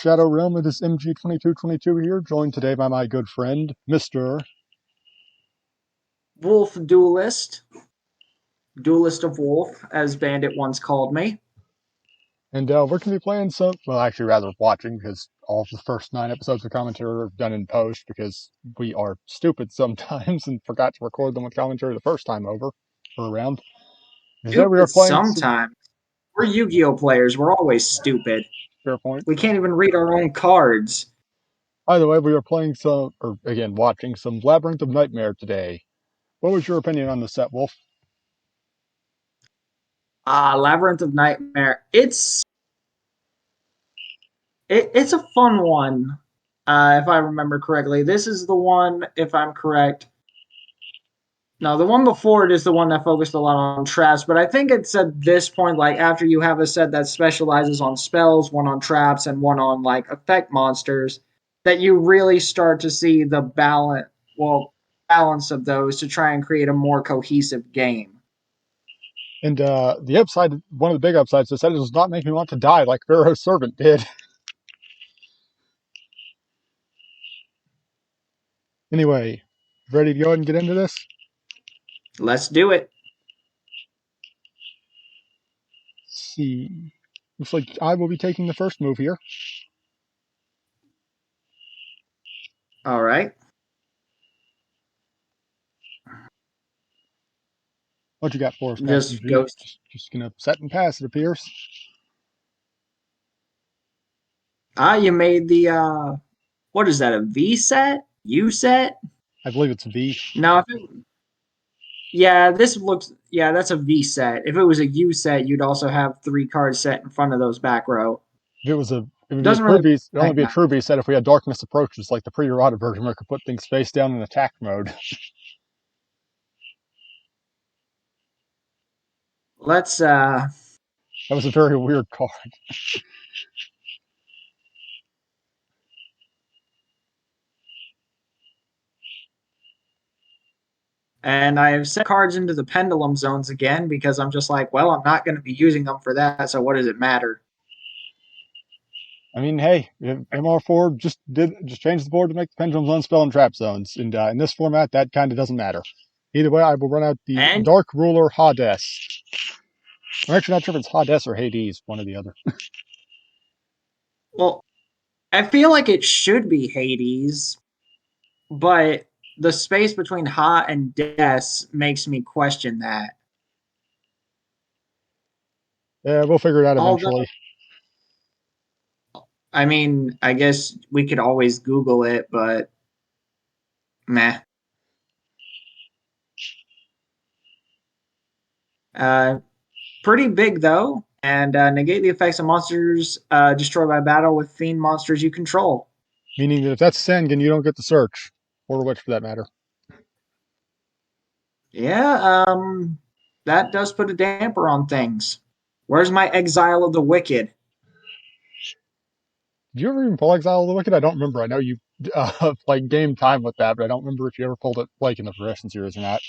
Shadow Realm. It is MG2222 here, joined today by my good friend, Mr. Wolf Duelist, Duelist of Wolf, as Bandit once called me. And we're going to be playing some, well, actually, rather watching, because all of the first 9 episodes of commentary are done in post, because we are stupid sometimes and forgot to record them with commentary the first time over, or around. Today we are Stupid playing some sometimes. We're Yu-Gi-Oh players. We're always stupid. fair point. We can't even read our own cards. Either way, we are playing some, or again, watching some Labyrinth of Nightmare today. What was your opinion on the set, Wolf? Labyrinth of Nightmare. It's a fun one, if I remember correctly. This is the one, if I'm correct. No, the one before it is the one that focused a lot on traps, but I think it's at this point, like after you have a set that specializes on spells, one on traps, and one on like effect monsters, that you really start to see the balance of those to try and create a more cohesive game. And the upside, one of the big upsides, is that it does not make me want to die like Pharaoh's servant did. Anyway, ready to go ahead and get into this? Let's do it. Let's see. Looks like I will be taking the first move here. All right. What you got for us, Captain Just G? go. Just gonna set and pass, it appears. You made the what is that? A V set? U set? I believe it's V. No, yeah, this looks. Yeah, that's a V set. If it was a U set, you'd also have three cards set in front of those back row. If it was a, it would be a Doesn't true really V. It'd only that be a nice. true V set if we had Darkness Approaches, like the pre-errata version, where it could put things face down in attack mode. Let's That was a very weird card. and I have set cards into the pendulum zones again because I'm just like, well, I'm not going to be using them for that, so what does it matter? I mean, hey, MR4 just changed the board to make the pendulum zone spell and trap zones, and in this format, that kind of doesn't matter. Either way, I will run out the And Dark Ruler Hades. I'm actually not sure if it's Hades or Hades, one or the other. well, I feel like it should be Hades, but the space between Ha and Des makes me question that. Yeah, we'll figure it out Although, eventually. I mean, I guess we could always Google it, but meh. Uh, Pretty big though, and negate the effects of monsters destroyed by battle with fiend monsters you control. Meaning that if that's Sengen, you don't get the search, or Witch for that matter. Yeah, that does put a damper on things. Where's my Exile of the Wicked? Did you ever even pull Exile of the Wicked? I don't remember. I know you like game time with that, but I don't remember if you ever pulled it like in the Progression series or not.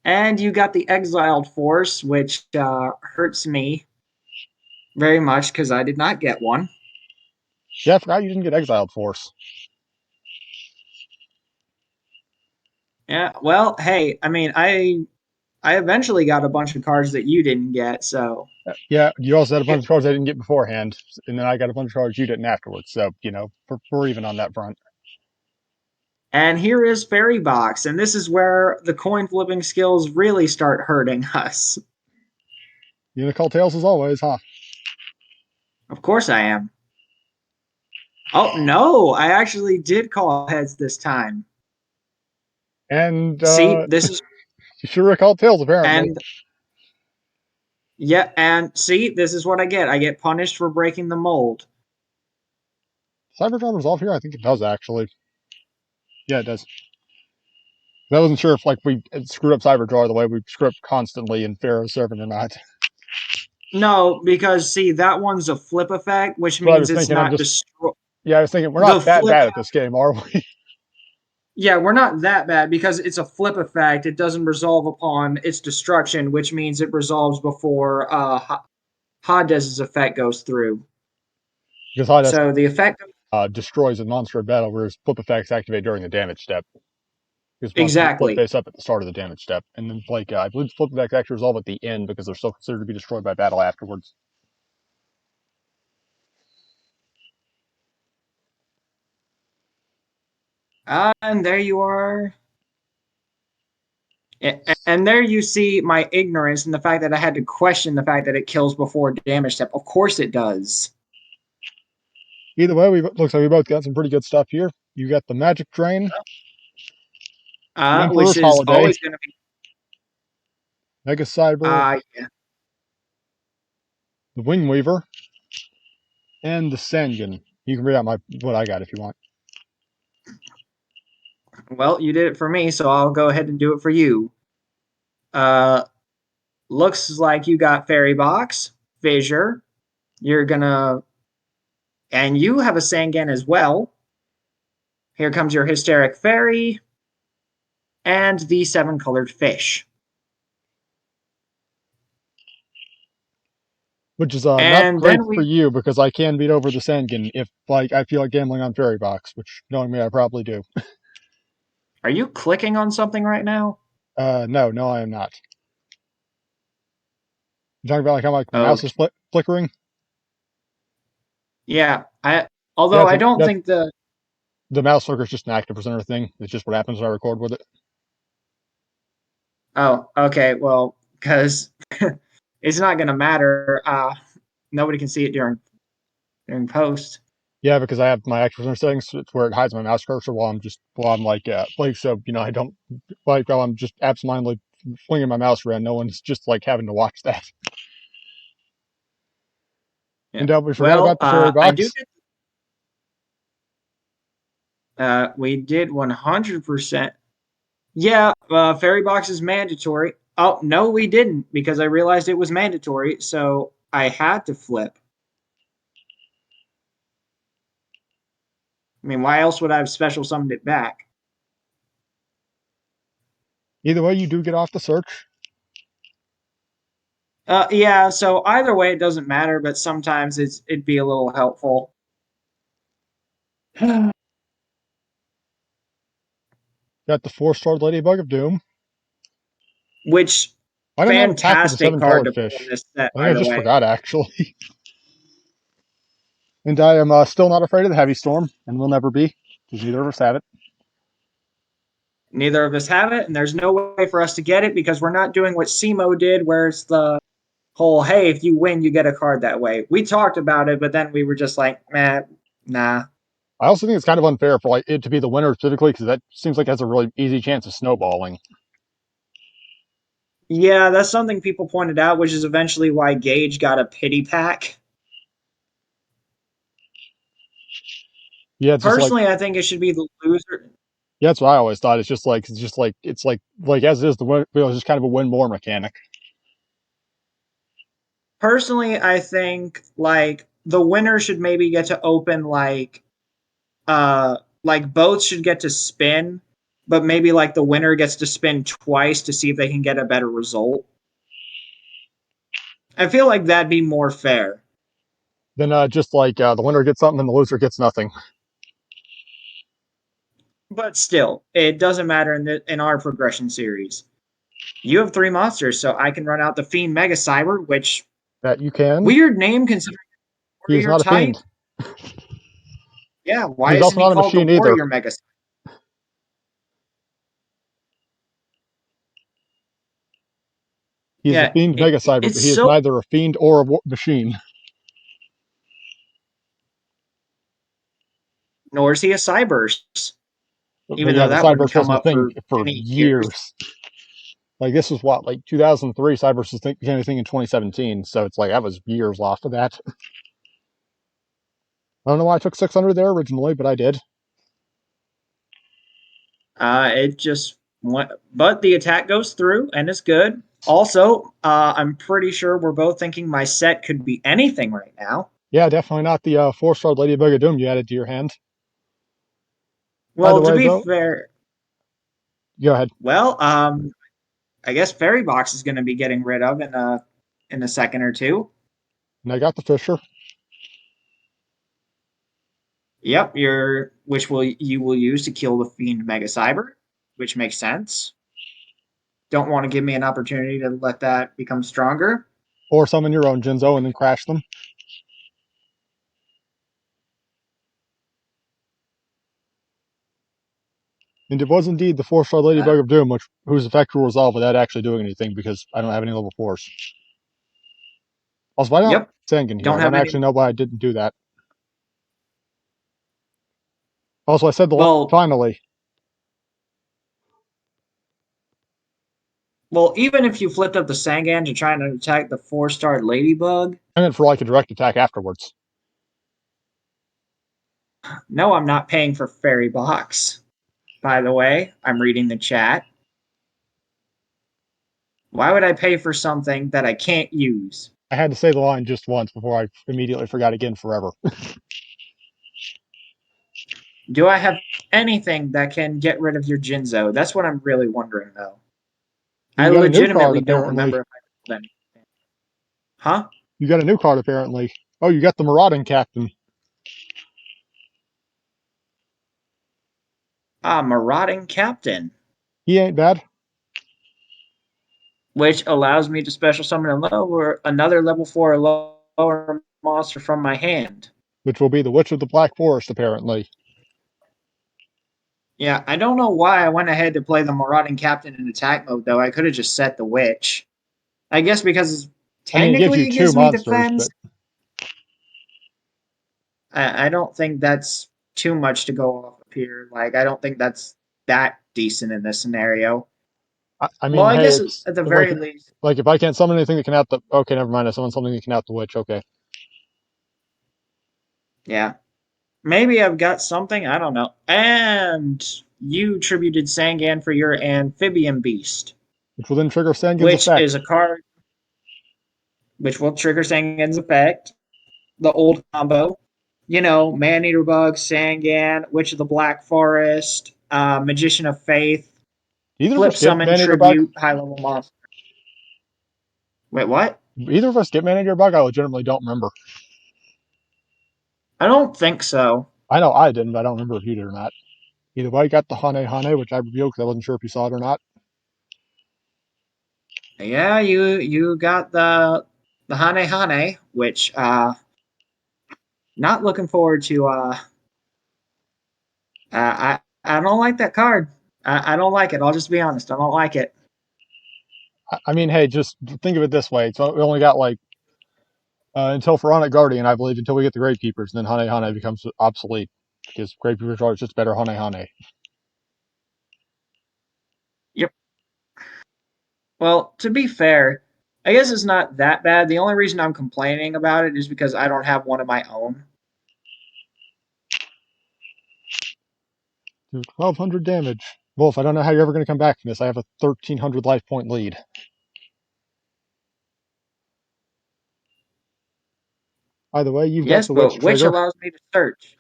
And you got the Exiled Force, which hurts me very much because I did not get one. Yeah, I forgot you didn't get Exiled Force. Yeah, well, hey, I mean, I eventually got a bunch of cards that you didn't get, so Yeah, you also had a bunch of cards I didn't get beforehand, and then I got a bunch of cards you didn't afterwards. So we're even on that front. and here is Fairy Box, and this is where the coin flipping skills really start hurting us. You gonna call tails as always, huh? Of course I am. Oh no, I actually did call heads this time. And See, this is you sure recall tails apparently. and yeah, and see, this is what I get. I get punished for breaking the mold. Cybertron Resolve here? I think it does actually. Yeah, it does. I wasn't sure if like we screwed up Cyberdraw the way we screw up constantly in Pharaoh's Servant or not. No, because see, that one's a flip effect, which But I means was it's thinking, not destroy I was thinking we're the not that flip. bad at this game, are we? Yeah, we're not that bad because it's a flip effect. It doesn't resolve upon its destruction, which means it resolves before Hadez's effect goes through. Because Hades So the effect destroys a monster in battle, whereas flip effects activate during the damage step. Because monsters are flip exactly. face up at the start of the damage step, and then like I believe flip effects actually resolve at the end because they're still considered to be destroyed by battle afterwards. And there you are. And there you see my ignorance and the fact that I had to question the fact that it kills before damage step. Of course it does. Either way, we looks like we both got some pretty good stuff here. You got the Magic Drain, the Which Emperor's is Holiday, always going to be Mega Cyber, yeah. the Wing Weaver, and the Sangan. You can read out what I got if you want. Well, you did it for me, so I'll go ahead and do it for you. Uh, looks like you got Fairy Box, Fissure. You're gonna, and you have a Sangan as well. Here comes your Hysteric Fairy and the seven colored fish. Which is not And great then for we, you because I can beat over the Sangan if like I feel like gambling on Fairy Box, which knowing me I probably do. are you clicking on something right now? No, I am not. You talking about like how like my mouse is Okay. flickering? Yeah, Yeah, although I don't think the mouse flicker is just an active presenter thing. It's just what happens when I record with it. oh, okay, well, because it's not gonna matter. Nobody can see it during post. Yeah, because I have my active presenter settings it's where it hides my mouse cursor while I'm like so I don't like while I'm just absentmindedly flinging my mouse around. No one's just like having to watch that. Yeah. And we forgot Well, about the Fairy I do Box. get. We did 100%. Yeah, fairy box is mandatory. Oh no, we didn't because I realized it was mandatory, so I had to flip. I mean, why else would I have special summoned it back? Either way, you do get off the search. Yeah. So either way, it doesn't matter, but sometimes it'd be a little helpful. Got the 4-star Ladybug of Doom. Which I don't have attack with the fantastic seven card colored to pull in fish. this set, I think by I the just way. forgot actually. And I am still not afraid of the heavy storm, and will never be, because neither of us have it. Neither of us have it, and there's no way for us to get it because we're not doing what SEMO did, where it's the whole hey, if you win, you get a card that way. We talked about it, but then we were just like, man, nah. I also think it's kind of unfair for like it to be the winner specifically, because that seems like it has a really easy chance of snowballing. Yeah, that's something people pointed out, which is eventually why Gage got a pity pack. Yeah, it's just like Personally, I think it should be the loser. yeah, that's what I always thought. It's like as it is the win, it's just kind of a win more mechanic. Personally, I think like the winner should maybe get to open like both should get to spin, but maybe like the winner gets to spin twice to see if they can get a better result. I feel like that'd be more fair. Then just like the winner gets something and the loser gets nothing. But still, it doesn't matter in our progression series. You have three monsters, so I can run out the Fiend Mega Cyber, which That you can. weird name considering He is warrior not a type. fiend. Yeah, why He's isn't also he not a called the machine either. Warrior Mega? He is a Yeah, fiend mega cyber, it's but he is so. neither a fiend or a machine. Nor is he a Cyberse, But even yeah, though the that wouldn't cyberse come wasn't a up thing for for many years. years. Like this was what, like 2003. Cyberse became a thing in 2017, so it's like that was years off of that. I don't know why I took 600 there originally, but I did. It just went, but the attack goes through and it's good. Also, I'm pretty sure we're both thinking my set could be anything right now. Yeah, definitely not the 4-star Ladybug of Doom you added to your hand. Either Well, to way, be though, fair, go ahead. well, I guess Fairy Box is going to be getting rid of in a second or two. And I got the Fisher. Yep, which will you will use to kill the Fiend Mega Cyber, which makes sense. Don't want to give me an opportunity to let that become stronger. Or summon your own Jinzo and then crash them. And it was indeed the 4-star Uh, Ladybug of Doom, whose effect will resolve without actually doing anything because I don't have any level 4s. Also, why not yep, Sangan here? don't I don't have any. actually know why I didn't do that. Also, I said Well, finally. well, even if you flipped up the Sangan to try and attack the 4-star Ladybug, I meant for like a direct attack afterwards. no, I'm not paying for Fairy Box. By the way, I'm reading the chat. Why would I pay for something that I can't use? I had to say the line just once before I immediately forgot again forever. Do I have anything that can get rid of your Jinzo? That's what I'm really wondering, though. I You got a new card, legitimately don't apparently. remember if I pulled anything. Huh? You got a new card, apparently. Oh, you got the Marauding Captain. Ah, Marauding Captain, He ain't bad. which allows me to special summon another level 4 or lower monster from my hand. Which will be the Witch of the Black Forest, apparently. Yeah, I don't know why I went ahead to play the Marauding Captain in attack mode, though. I could have just set the Witch. I guess because I mean, it gives you technically it two gives me monsters, defense. but I don't think that's too much to go off of here. Like, I don't think that's that decent in this scenario. I Well, mean, I hey, guess it's at the like very least, if I can't summon anything that can out the okay, never mind. I summon something that can out the Witch. Okay, yeah. Maybe I've got something, I don't know. And you tributed Sangan for your amphibian beast, which will then trigger Sangan's which is effect. a card which will trigger Sangan's effect. The old combo. You know, Man Eater Bug, Sangan, Witch of the Black Forest, Magician of Faith, Either of Flip us get Summon, Man-Eater Bug. Tribute, High Level Monster. Wait, what? Either of us get Man-Eater Bug. I legitimately don't remember. I don't think so. I know I didn't, but I don't remember if you did or not. Either way, I got the Hane Hane, which I revealed because I wasn't sure if you saw it or not. Yeah, you got the Hane Hane, which not looking forward to I don't like that card. I don't like it. I'll just be honest. I don't like it. I mean, hey, just think of it this way. So we only got like until Pharaonic Guardian, I believe, until we get the Gravekeepers, and then Hane Hane becomes obsolete because Gravekeepers are just better Hane Hane. Yep. Well, to be fair, I guess it's not that bad. The only reason I'm complaining about it is because I don't have one of my own. Do 1,200 damage. Wolf, I don't know how you're ever going to come back from this. I have a 1,300 life point lead. Either way, you've got Yes, the Witch but which trigger. allows me to search.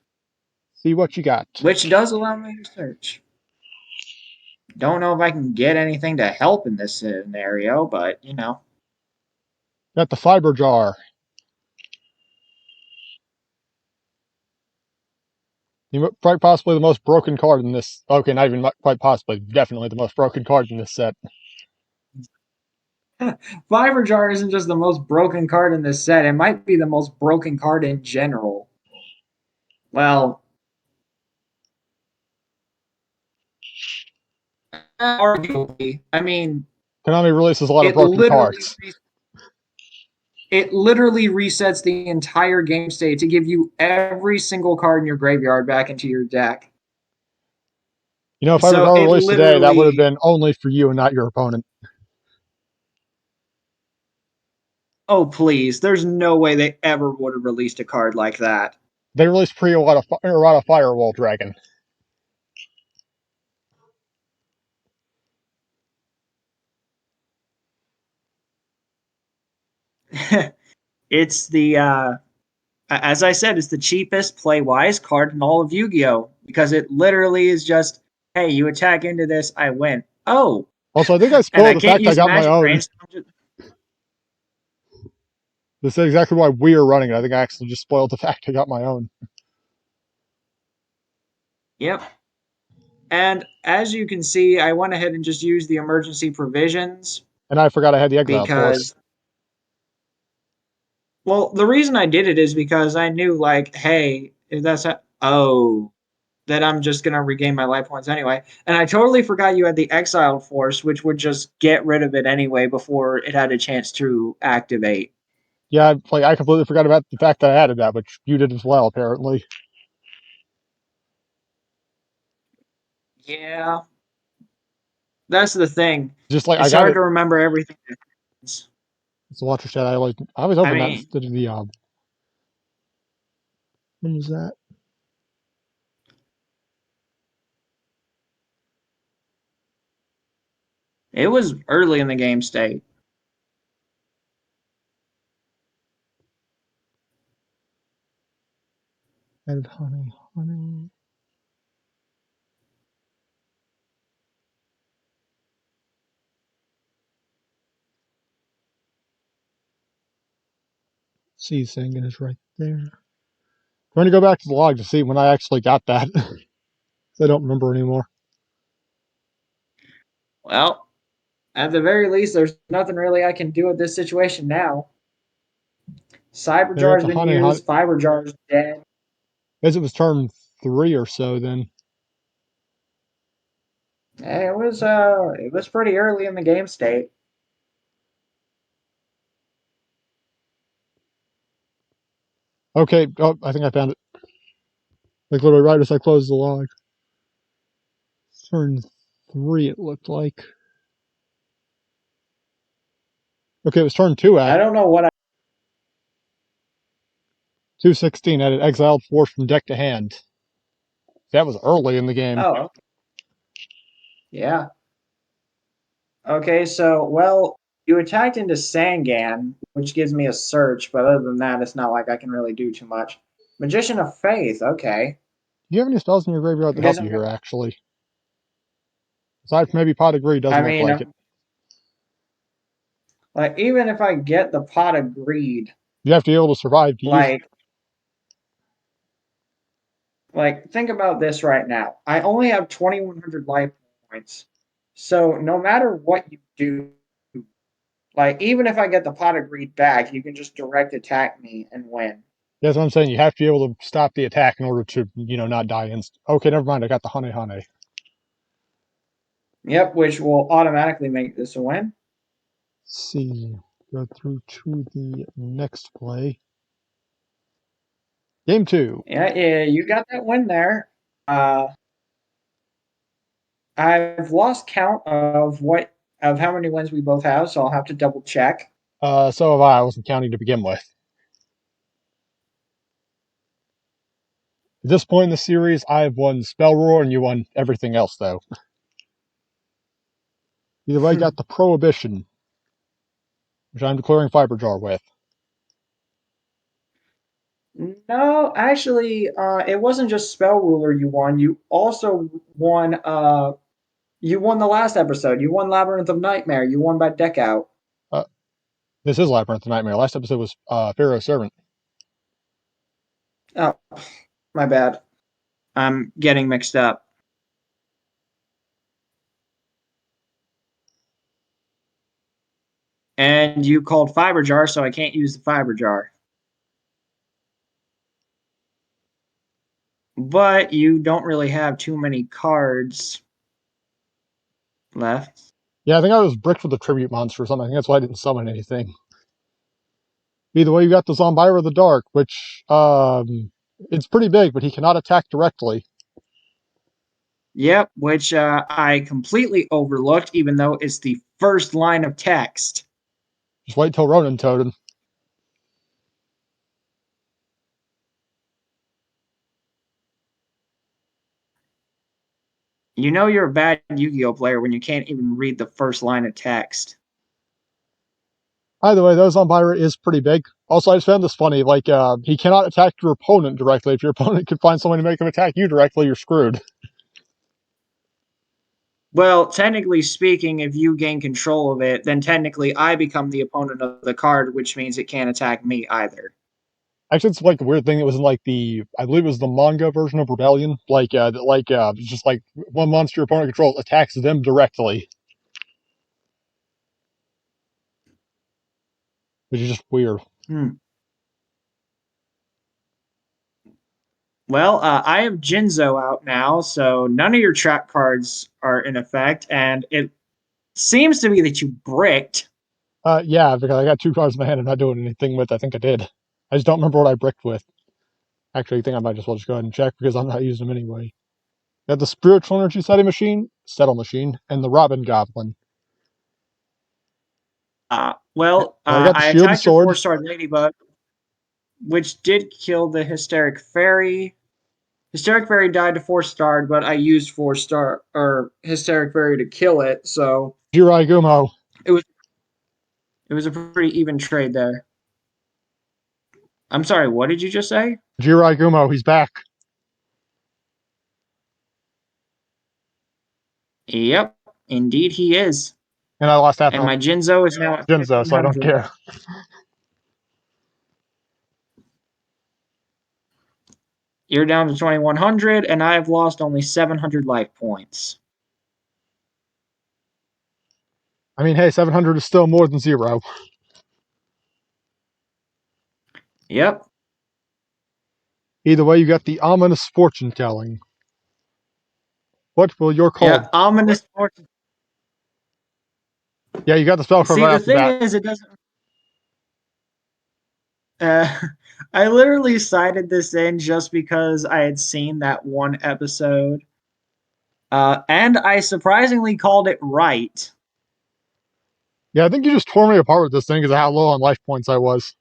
See what you got. Which does allow me to search. Don't know if I can get anything to help in this scenario, but you know. Got the Fiber Jar. Quite possibly the most broken card in this. Okay, not even quite possibly. Definitely the most broken card in this set. Fiber Jar isn't just the most broken card in this set, it might be the most broken card in general. Well, arguably. I mean, Konami releases a lot of it broken literally cards. it literally resets the entire game state to give you every single card in your graveyard back into your deck. You know, if Fiber So Jar it released today, that would have literally, been only for you and not your opponent. oh please, there's no way they ever would have released a card like that. They released Errata Firewall Dragon. It's the as I said, it's the cheapest play wise card in all of Yu-Gi-Oh! Because it literally is just, hey, you attack into this, I win. Oh, Also, I think I and I spoiled the can't fact I use got my Magic own. Brain. So This is exactly why we are running it. I think I actually just spoiled the fact I got my own. Yep. And as you can see, I went ahead and just used the emergency provisions And I forgot I had the exiled force. because, well, the reason I did it is because I knew, like, hey, if that's a, oh, that I'm just gonna regain my life points anyway. And I totally forgot you had the exiled force, which would just get rid of it anyway before it had a chance to activate. Yeah, like I completely forgot about the fact that I added that, but you did as well, apparently. Yeah, that's the thing. Just like I It's got hard it. to remember everything. It's a watershed. I was I hoping that mean, instead of the when was that? it was early in the game state. Added honey, honey. See, Sangan is right there. I'm going to go back to the log to see when I actually got that. I don't remember anymore. Well, at the very least, there's nothing really I can do with this situation now. I got Cyberjar's the been honey, honey. used. Fiberjar's dead. As it was turn 3 or so, then It was pretty early in the game state. okay. Oh, I think I found it. Like literally right as I closed the log. Turn 3, it looked like. Okay, it was turn 2 I at don't know what I. 216. Added exiled force from deck to hand. That was early in the game. Oh, yeah. Okay, so, well, you attacked into Sangan, which gives me a search, but other than that, it's not like I can really do too much. Magician of Faith, okay. Do you have any spells in your graveyard I that guess help I'm you gonna. here, actually? Aside from maybe Pot of Greed, I doesn't look mean, like it. like, even if I get the Pot of Greed, You have to be able to survive to use it. like, think about this right now. I only have 2,100 life points. So no matter what you do, like even if I get the pot of greed back, you can just direct attack me and win. That's what I'm saying. You have to be able to stop the attack in order to, not die Okay, never mind. I got the honey, honey. Yep, which will automatically make this a win. Let's see. Go through to the next play. Game 2. Yeah, yeah, you got that win there. Uh, I've lost count of how many wins we both have, so I'll have to double check. So have I. I wasn't counting to begin with. At this point in the series, I've won Spell Roar and you won everything else, though. Either way, I got the Prohibition, which I'm declaring Fiber Jar with. No, actually, it wasn't just Spell Ruler you won. You also won. You won the last episode. You won Labyrinth of Nightmare. You won by deck out. Uh, this is Labyrinth of Nightmare. Last episode was Pharaoh's Servant. Oh, my bad. I'm getting mixed up. And you called Fiber Jar, so I can't use the Fiber Jar. But you don't really have too many cards left. Yeah, I think I was bricked with a Tribute Monster or something. I think that's why I didn't summon anything. Either way, you got the Zombira the Dark, which, it's pretty big, but he cannot attack directly. Yep, which I completely overlooked, even though it's the first line of text. Just wait till Ronin Totem. You know you're a bad Yu-Gi-Oh player when you can't even read the first line of text. Either way, though, Zombira is pretty big. Also, I just found this funny. He cannot attack your opponent directly. If your opponent could find someone to make him attack you directly, you're screwed. Well, technically speaking, if you gain control of it, then technically I become the opponent of the card, which means it can't attack me either. Actually, it's like a weird thing. It was in like I believe it was the manga version of Rebellion. It's just like one monster your opponent controls attacks them directly, which is just weird. Hmm. Well, I have Jinzo out now, so none of your trap cards are in effect, and it seems to be that you bricked. Yeah, because I got two cards in my hand I'm not doing anything with. I think I did. I just don't remember what I bricked with. Actually, I think I might as well just go ahead and check because I'm not using them anyway. You got the Spiritual Energy Settle Machine, and the Robin Goblin. And I got the I Shield and attacked your Sword. four-star Ladybug, which did kill the Hysteric Fairy. Hysteric Fairy died to four-star, but I used four-star or Hysteric Fairy to kill it, so Jirai Gumo. it was it was a pretty even trade there. I'm sorry, what did you just say? Jirai Gumo, he's back. Yep, indeed he is. And I lost half And health my Jinzo is now at Jinzo, so I don't 1500. care. You're down to 2100, and I've lost only 700 life points. I mean, hey, 700 is still more than zero. Yep. Either way, you got the ominous fortune telling. What will your call? Yeah, ominous fortune. Yeah, you got the spell card See, right the off the thing bat. is, it doesn't. Uh, I literally cited this in just because I had seen that one episode, and I surprisingly called it right. Yeah, I think you just tore me apart with this thing because of how low on life points I was.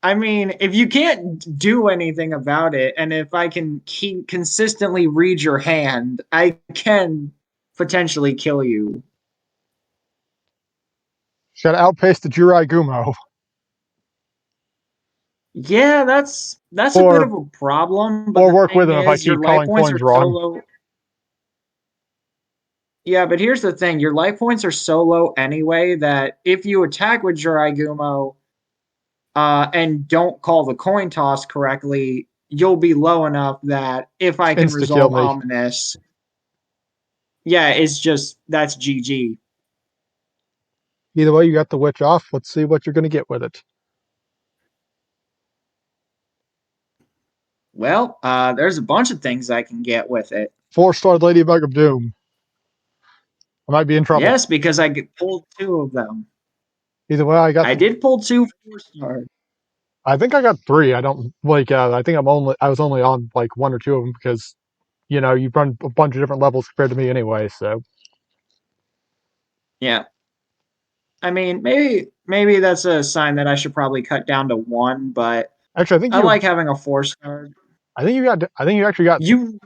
I mean, if you can't do anything about it, and if I can keep consistently read your hand, I can potentially kill you. Should outpace the Jirai Gumo. Yeah, that's a bit Or of a problem, but or the work with thing him if I is your keep life calling points coins are so wrong. low. Yeah, but here's the thing, your life points are so low anyway that if you attack with Jiraigumo and don't call the coin toss correctly, you'll be low enough that if I can Insta kill resolve me. Ominous, yeah, it's just that's GG. Either way, you got the witch off. Let's see what you're going to get with it. Well, there's a bunch of things I can get with it. 4-star Ladybug of Doom. I might be in trouble. Yes, because I pulled two of them. Either way, I got I the. did pull two 4-star. I think I got three. I don't like. I think I was only on like one or two of them because you run a bunch of different levels compared to me anyway. So Yeah. I mean, maybe that's a sign that I should probably cut down to one, but actually, I like having a 4-star. I think you got. I think you actually got You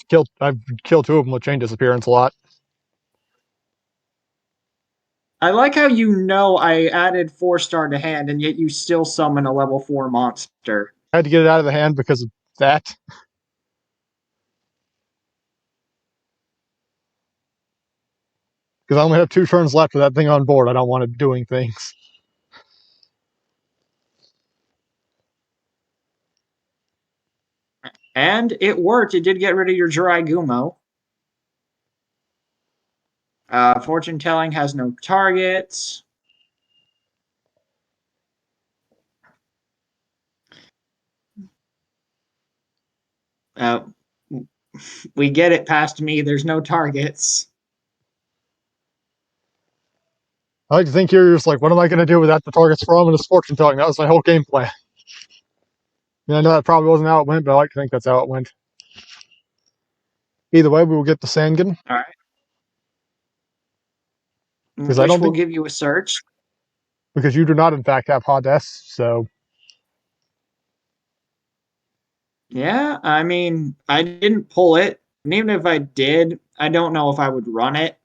killed. I've killed two of them with chain disappearance a lot. I like how you know I added 4-star to hand and yet you still summon a level 4 monster. I had to get it out of the hand because of that. Because I only have 2 turns left with that thing on board. I don't want it doing things. And it worked. It did get rid of your Jiraigumo. Fortune telling has no targets. Uh, we get it past me. There's no targets. I like to think here you're just like, what am I going to do without the targets for ominous fortune telling? That was my whole game plan. And I know that probably wasn't how it went, but I like to think that's how it went. Either way, we will get the Sangan All right. because I Which don't will think give you a search. because you do not in fact have Hades. So Yeah, I mean, I didn't pull it. And even if I did, I don't know if I would run it.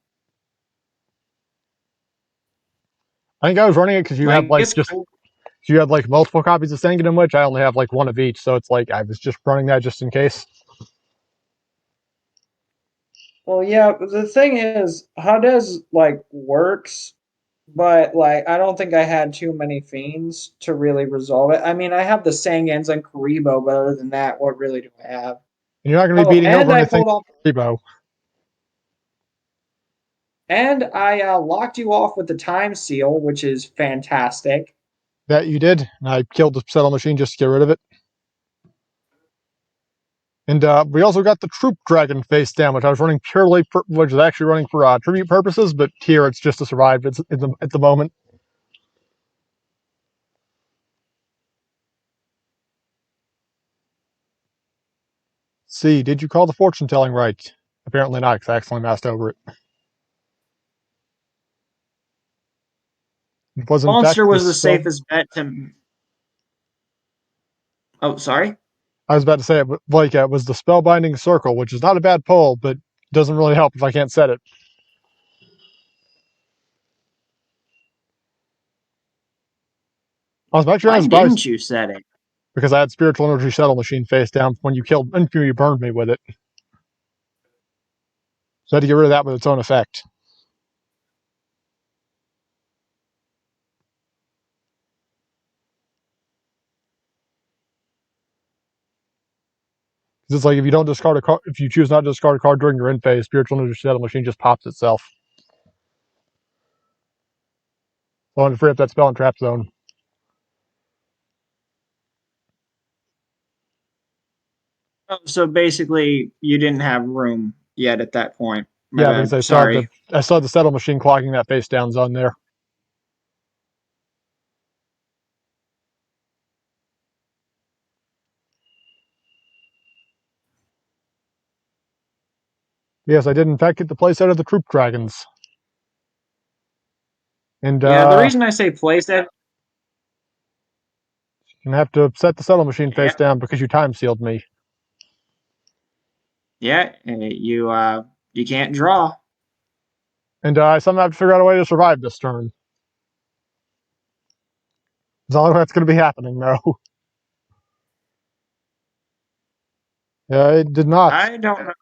I think I was running it because you have Like, like it's just cool. you had like multiple copies of Sangan in which I only have like one of each. So it's like I was just running that just in case. Well, yeah, but the thing is, Hades like works, but like I don't think I had too many fiends to really resolve it. I mean, I have the Sangens and Karibo, but other than that, what really do I have? And you're not going to be Oh, beating over anything Rebo. and I locked you off with the time seal, which is fantastic. That you did. And I killed the settle machine just to get rid of it. And we also got the Troop Dragon face down, which I was running which is actually running for tribute purposes, but here it's just to survive at the moment. See, did you call the fortune telling right? Apparently not, because I accidentally moused over it. It was in fact Monster the was the spell. safest bet to. Oh, sorry. I was about to say it was the spellbinding circle, which is not a bad pull, but doesn't really help if I can't set it. I was actually Why surprised didn't you set it? because I had spiritual energy shuttle machine face down when you burned me with it. So I had to get rid of that with its own effect. Because it's like if you don't discard a card, if you choose not to discard a card during your end phase, spiritual energy shuttle machine just pops itself. So I wanted to free up that spell and trap zone. Oh, so basically, you didn't have room yet at that point. My Yeah, because bad. Sorry. I saw the settle machine clogging that face down zone there. Yes, I did in fact get the place out of the troop dragons. And Yeah, the reason I say playset. gonna have to set the settle machine face Yeah, down because you time sealed me. yeah. You can't draw. And I somehow have to figure out a way to survive this turn. That's all that's gonna be happening though. Yeah, it did not. I don't know.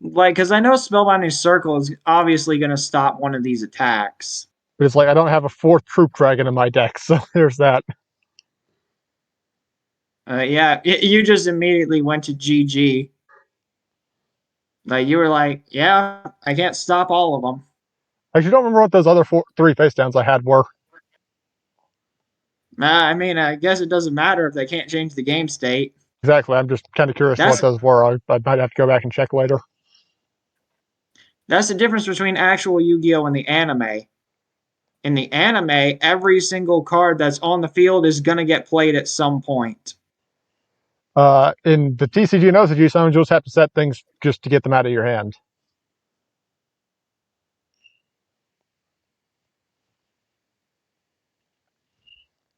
Like, because I know Spellbinding Circle is obviously going to stop one of these attacks. But it's like I don't have a fourth troop dragon in my deck, so there's that. Yeah, you just immediately went to GG. Like, you were like, yeah, I can't stop all of them. I actually don't remember what those other three face downs I had were. I mean, I guess it doesn't matter if they can't change the game state. Exactly. I'm just kind of curious what That's those were. I might have to go back and check later. that's the difference between actual Yu-Gi-Oh and the anime. In the anime, every single card that's on the field is going to get played at some point. In the TCG and OCG, some just have to set things just to get them out of your hand.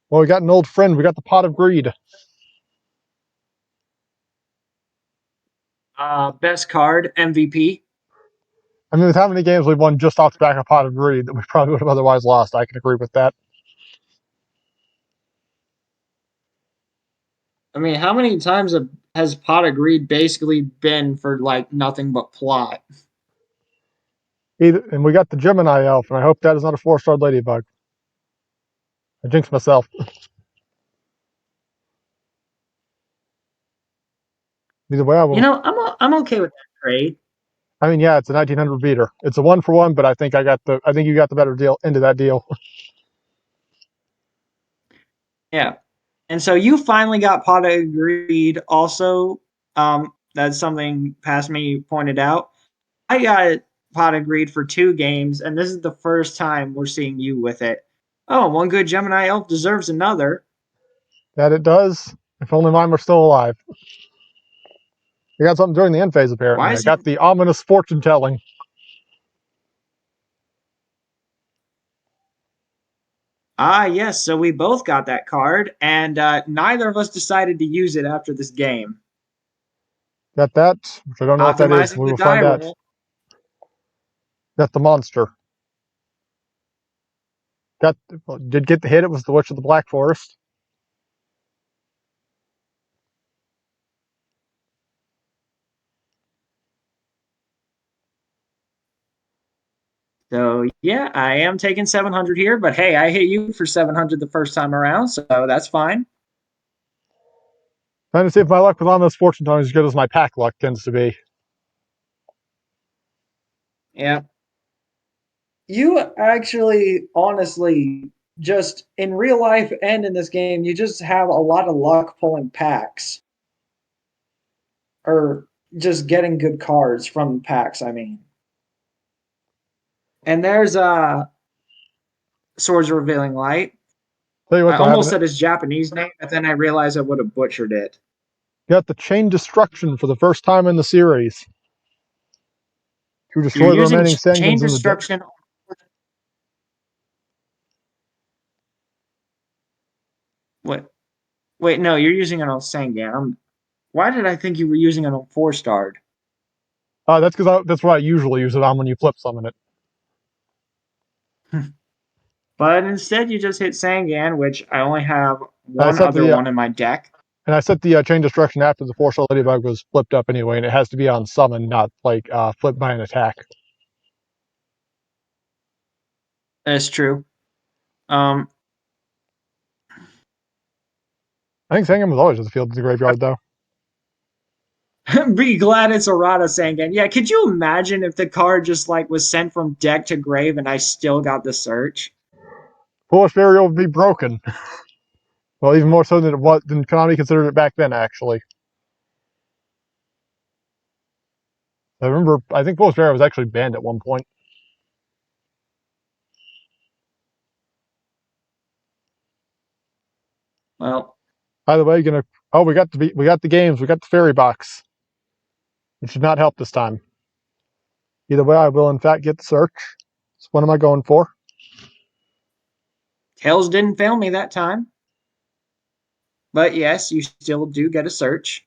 Well, we got an old friend. We got the Pot of Greed. Best card, MVP. I mean, with how many games we've won just off the back of Pot of Greed that we probably would have otherwise lost, I can agree with that. I mean, how many times has Pot of Greed basically been for like nothing but plot? And we got the Gemini Elf, and I hope that is not a 4-star Ladybug. I jinxed myself. Either way, I You will. know, I'm okay with that trade. I mean, yeah, it's a 1900 beater. It's a 1-for-1, but I think you got the better deal into that deal. Yeah, and so you finally got Pot of Greed. Also, that's something past me pointed out. I got Pot of Greed for 2 games, and this is the first time we're seeing you with it. Oh, one good Gemini elf deserves another. That it does. If only mine were still alive. I got something during the end phase, Why apparently. I is it? got the ominous fortune telling. Ah, yes. So we both got that card, and neither of us decided to use it after this game. Got that, which I don't know what that is. Optimizing We the will die find out. roll. Got the monster. Got did get the hit. It was the Witch of the Black Forest. So yeah, I am taking 700 here, but hey, I hit you for 700 the first time around, so that's fine. Trying to see if my luck with on those fortune tellings is as good as my pack luck tends to be. Yeah. You actually, honestly, just in real life and in this game, you just have a lot of luck pulling packs or just getting good cards from packs. I mean, and there's Swords of Revealing Light. Tell you what, I though, I almost haven't said his Japanese name, but then I realized I would have butchered it. got the Chain Destruction for the first time in the series. To You're destroy the using remaining Chain Sangans in the deck. Destruction. Wait, wait, no, you're using it on Sangan. Why did I think you were using it on 4-starred? That's because that's what I usually use it on when you flip summon it. But instead, you just hit Sangan, which I only have I one set other the one in my deck. Chain Destruction after the 4-star Ladybug was flipped up anyway, and it has to be on summon, not like flipped by an attack. That's true. Um, I think Sangan was always at the field of the graveyard, though. be glad it's Errata Sangan. Yeah, could you imagine if the card just like was sent from deck to grave and I still got the search? Foolish Burial would be broken. Well, even more so than Konami considered it back then, actually. I remember, I think Foolish Burial was actually banned at one point. Well, By the way, we got the games, we got the fairy box. It should not help this time. Either way, I will in fact get the search. So what am I going for? Tails didn't fail me that time. But yes, you still do get a search.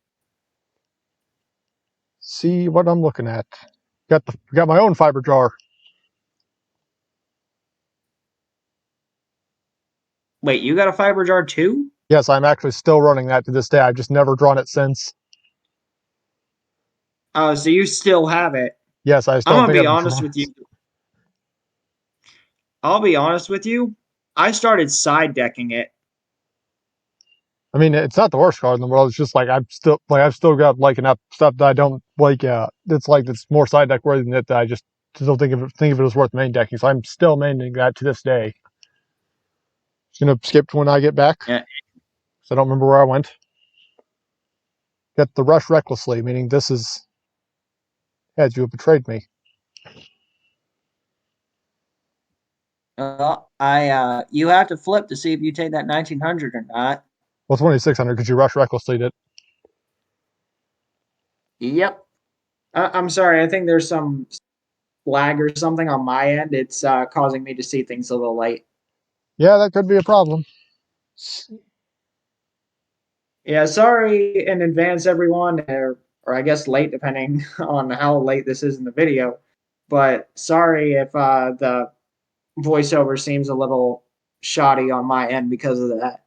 See what I'm looking at. Got my own fiber jar. Wait, you got a fiber jar too? Yes, I'm actually still running that to this day. I've just never drawn it since. Oh, so you still have it. Yes, I just I'm don't gonna think be I've honest drawn with it. you. I'll be honest with you. I started side decking it. I mean, it's not the worst card in the world. It's just like I've still got like enough stuff that I don't like. It's like it's more side deck worthy than it that I just don't think of it as worth main decking. So I'm still maining that to this day. Just gonna skip to when I get back, Yeah. because I don't remember where I went. Get the rush recklessly, meaning this is as you have betrayed me. You have to flip to see if you take that 1900 or not. Well, 2600 because you rush recklessly did. Yep. I'm sorry. I think there's some lag or something on my end. It's causing me to see things a little late. Yeah, that could be a problem. Yeah, sorry in advance, everyone, or I guess late, depending on how late this is in the video. But sorry if the voiceover seems a little shoddy on my end because of that.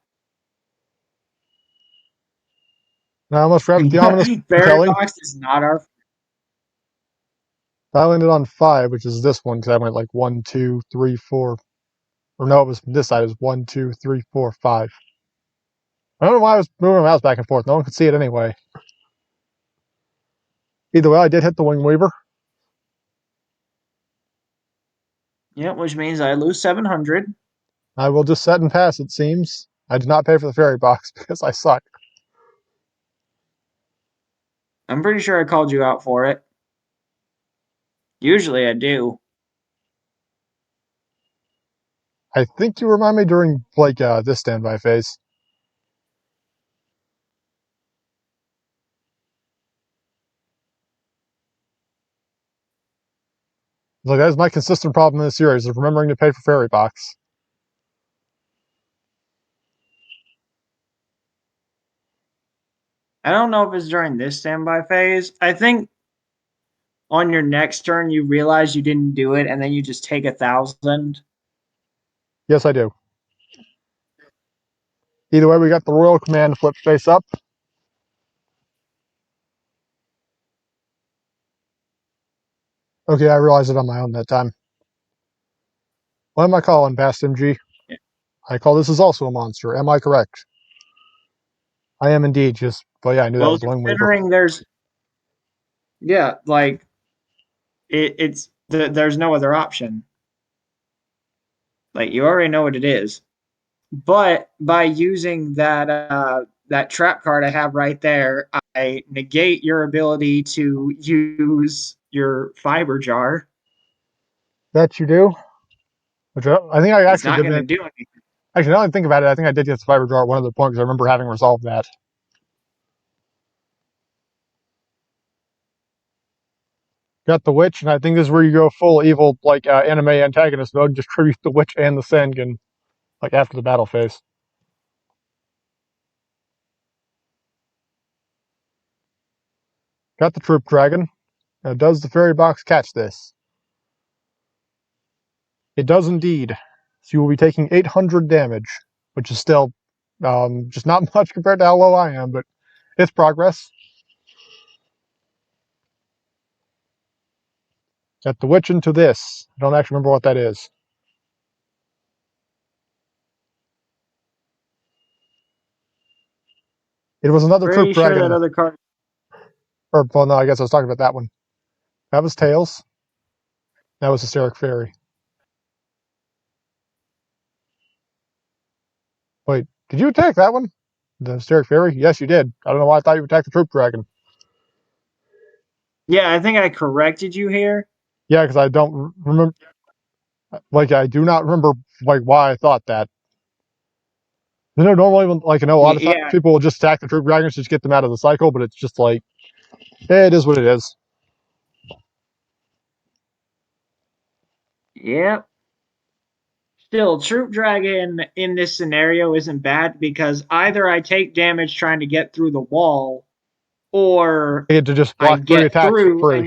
Now I almost wrapped the ominous Fairy telling. Box is not our. I landed on 5, which is this one because I went like 1, 2, 3, 4. Or no, it was this side. It was 1, 2, 3, 4, 5. I don't know why I was moving my mouse back and forth. No one could see it anyway. Either way, I did hit the Wing Weaver. Yeah, which means I lose 700. I will just set and pass, it seems. I did not pay for the fairy box because I suck. I'm pretty sure I called you out for it. Usually I do. I think you remind me during like this standby phase. Like that's my consistent problem in this series of remembering to pay for fairy box. I don't know if it's during this standby phase. I think on your next turn you realize you didn't do it, and then you just take 1,000. Yes, I do. Either way, we got the Royal Command flip face up. Okay, I realized it on my own that time. What am I calling, Past MG? I call this is also a monster. Am I correct? I am indeed. Just, well, yeah, I knew that Well, was the Wing Weaver. considering like there's no other option. Like you already know what it is. But by using that trap card I have right there, I negate your ability to use your fiber jar. That you do? Which I think I It's actually not did. going to do anything. Actually, now that I think about it, I think I did get the fiber jar at one other point because I remember having resolved that. Got the witch, and I think this is where you go full evil, like anime antagonist mode. Just tribute the witch and the Sangan, like after the battle phase. Got the troop dragon. Now, does the fairy box catch this? It does indeed. So you will be taking 800 damage, which is still just not much compared to how low I am, but it's progress. Got the witch into this. I don't actually remember what that is. It was another troop Pretty sure that dragon. other card. Or, well, no, I guess I was talking about that one. That was Tails. That was Hysteric Fairy. Wait, did you attack that one? The Hysteric Fairy? Yes, you did. I don't know why I thought you attacked the troop dragon. Yeah, I think I corrected you here. Yeah, because I don't remember. Like, I do not remember like why I thought that. You know, normally, like, I know a lot of times Yeah, people will just attack the troop dragons to just get them out of the cycle, but it's just like, it is what it is. yep. Still, Troop Dragon in this scenario isn't bad because either I take damage trying to get through the wall, or I get to just I block 3 get attacks for through free. and,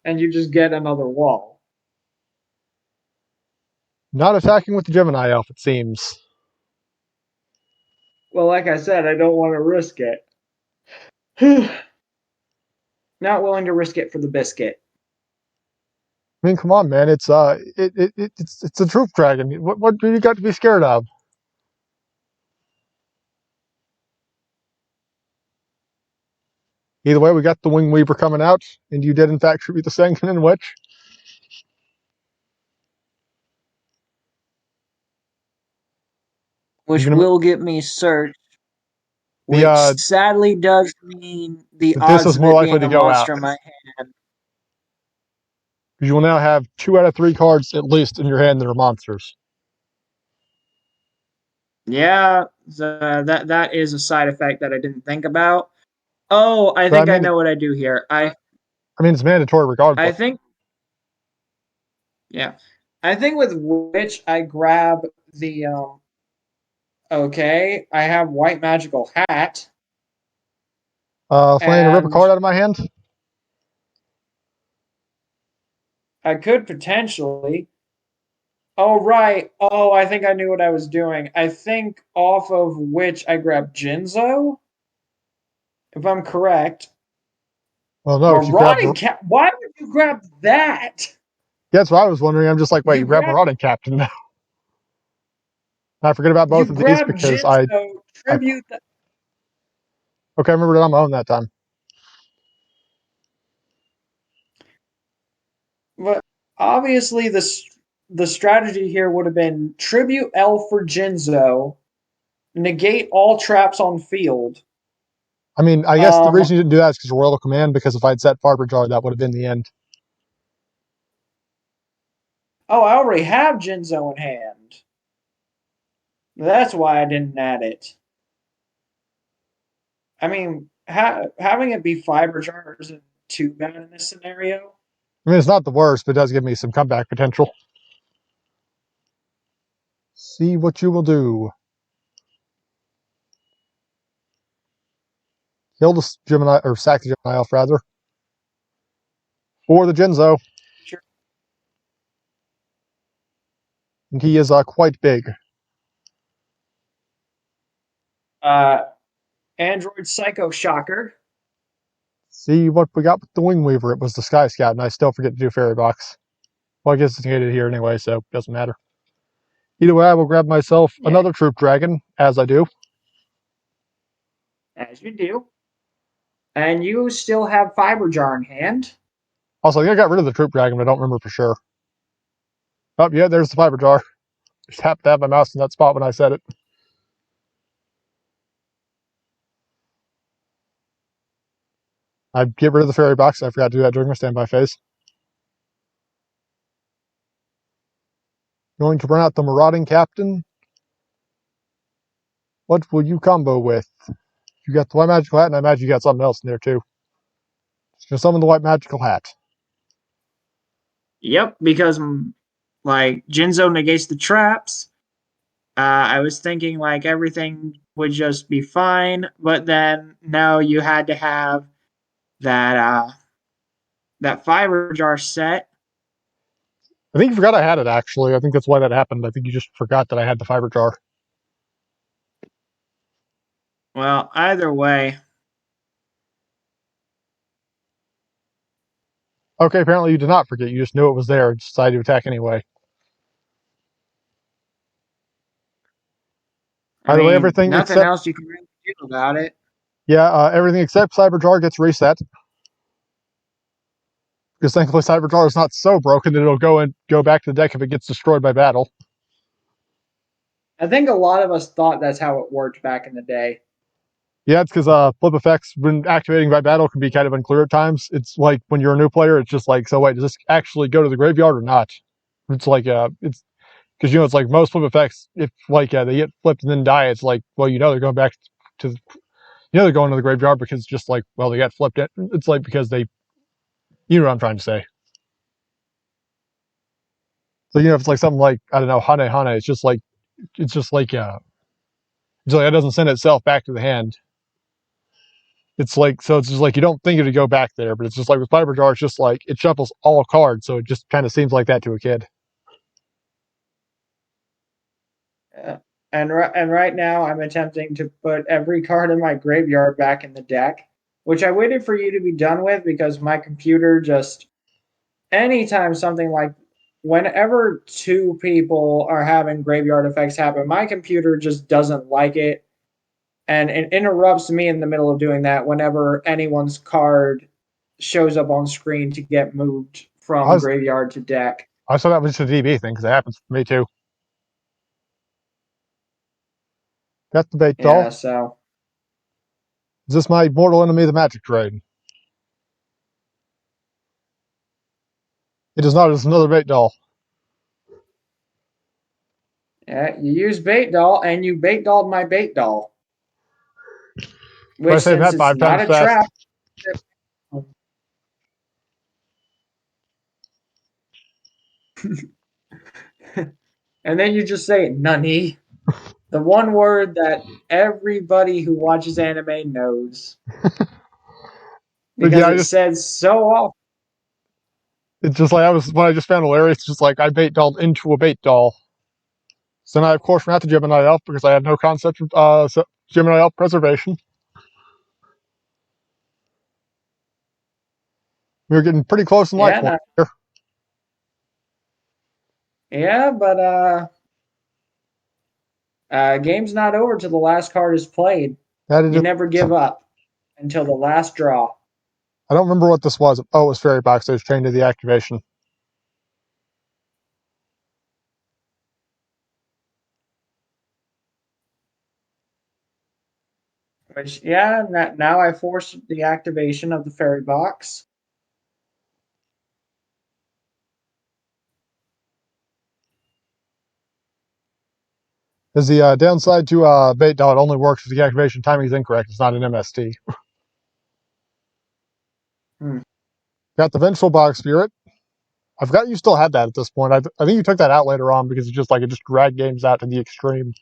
and you just get another wall. Not attacking with the Gemini elf, it seems. Well, like I said, I don't want to risk it. Not willing to risk it for the biscuit. I mean, come on, man. It's a troop dragon. What do you got to be scared of? Either way, we got the Wing Weaver coming out, and you did in fact tribute the Sanguine and Witch. You Which gonna will get me search, the which sadly does mean the this odds is of more it likely being to a go out monster in my hand. because you will now have 2 out of 3 cards at least in your hand that are monsters. Yeah, that is a side effect that I didn't think about. Oh, I But think I know what I do here. I mean, it's mandatory I regardless. think yeah. I think with which I grab the okay, I have white magical hat Planning to rip a and card out of my hand. I could potentially. Oh right. Oh, I think I knew what I was doing. I think off of which I grab Jinzo, if I'm correct. Well, no, because you grab. Marauding Cat. Why would you grab that? That's what I was wondering. I'm just like, wait, You you grab grab Marauding Captain. I forget about both you of these grab because Jinzo, I tribute the, okay, I remembered it on my own that time. but obviously the strategy here would have been tribute L for Jinzo, negate all traps on field. I mean, I guess the Um reason you didn't do that is because you're Royal Command. Because if I'd set Farber Jar, that would have been the end. oh, I already have Jinzo in hand. That's why I didn't add it. I mean, having it be fiber jar isn't too bad in this scenario. I mean, it's not the worst, but it does give me some comeback potential. See what you will do. Kill the Gemini, or sack the Gemini elf rather, for the Jinzo, Sure. and he is quite big. Uh, Android Psycho Shocker. See what we got with the Wing Weaver. It was the Sky Scout, and I still forget to do Fairy Box. Well, I guess it's negated here anyway, so it doesn't matter. Either way, I will grab myself Yeah, another troop dragon, as I do. as you do. And you still have Fiber Jar in hand. Also, I think I got rid of the troop dragon, but I don't remember for sure. Oh, yeah, there's the fiber jar. Just happened to have my mouse in that spot when I said it. I get rid of the fairy box. I forgot to do that during my standby phase. Going to run out the marauding captain. What will you combo with? You got the white magical hat, and I imagine you got something else in there too. Just summon the white magical hat. Yep, because like Jinzo negates the traps. I was thinking like everything would just be fine, but then no, you had to have that that Fiber Jar set. I think you forgot I had it actually. I think that's why that happened. I think you just forgot that I had the fiber jar. Well, either way, Okay, apparently you did not forget. You just knew it was there and decided to attack anyway. I By the way, mean, everything nothing except else you can really do about it. everything except cyber jar gets reset. Because thankfully cyber jar is not so broken that it'll go back to the deck if it gets destroyed by battle. I think a lot of us thought that's how it worked back in the day. Yeah, it's because flip effects when activating by battle can be kind of unclear at times. It's like when you're a new player, it's just like, so wait, does this actually go to the graveyard or not? It's like it's because it's like most flip effects, if like they get flipped and then die, it's like, well, they're going back to they're going to the graveyard because it's just like, well, they got flipped. It's like because they, you know what I'm trying to say. So if it's like something like I don't know, Hane Hane, it's just like it doesn't send itself back to the hand. It's like so it's just like you don't think it'd go back there, but it's just like with Fiber Jar, it's just like it shuffles all cards, so it just kind of seems like that to a kid. Uh, and right now, I'm attempting to put every card in my graveyard back in the deck, which I waited for you to be done with because my computer just anytime something like whenever two people are having graveyard effects happen, my computer just doesn't like it and it interrupts me in the middle of doing that whenever anyone's card shows up on screen to get moved I from was graveyard to deck. I saw that was just a DB thing because it happens for me too. Got the bait Yeah, doll. so Is this my mortal enemy, the Magic Drain? It is not. It's another bait doll. yeah, you use bait doll and you bait dolled my bait doll, Try which saying since that it's 5 times not a fast. trap, and then you just say nani, the one word that everybody who watches anime knows But because it's said so often. it's just like I was when I just found hilarious. It's just like I bait dolled into a bait doll. So now, of course, we're not the Gemini Elf because I have no concept of Gemini Elf preservation. We were getting pretty close in life Yeah, points no, here. yeah, but game's not over till the last card is played. That is You just, never give up until the last draw. I don't remember what this was. Oh, it was Fairy Box. I was chained to the activation. Which, yeah, now I forced the activation of the fairy box. Is the downside to bait doll? It only works if the activation timing is incorrect. It's not an MST. Hmm. Got the Vengeful Box Spirit. I forgot you still had that at this point. I think you took that out later on because it just dragged games out to the extreme.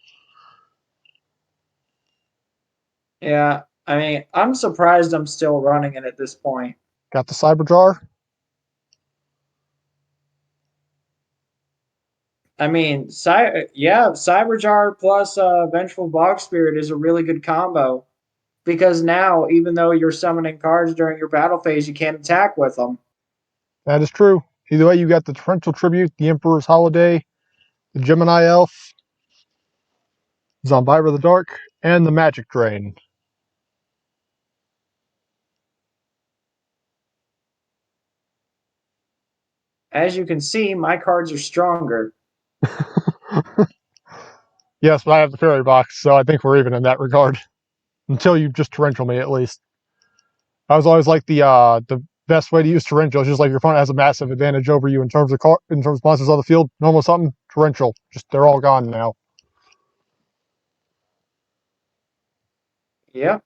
Yeah, I mean, I'm surprised I'm still running it at this point. Got the Cyber Jar. I mean, yeah, Cyberjar plus Vengeful Box Spirit is a really good combo because now, even though you're summoning cards during your battle phase, you can't attack with them. That is true. Either way, you got the Torrential Tribute, the Emperor's Holiday, the Gemini Elf, Zombira the Dark, and the Magic Drain. As you can see, my cards are stronger. Yes, but I have the Fairy Box, so I think we're even in that regard. Until you just Torrential me, at least. I was always like the best way to use Torrential is just like your opponent has a massive advantage over you in terms of in terms of monsters on the field. Normal something, Torrential. Just they're all gone now. Yep.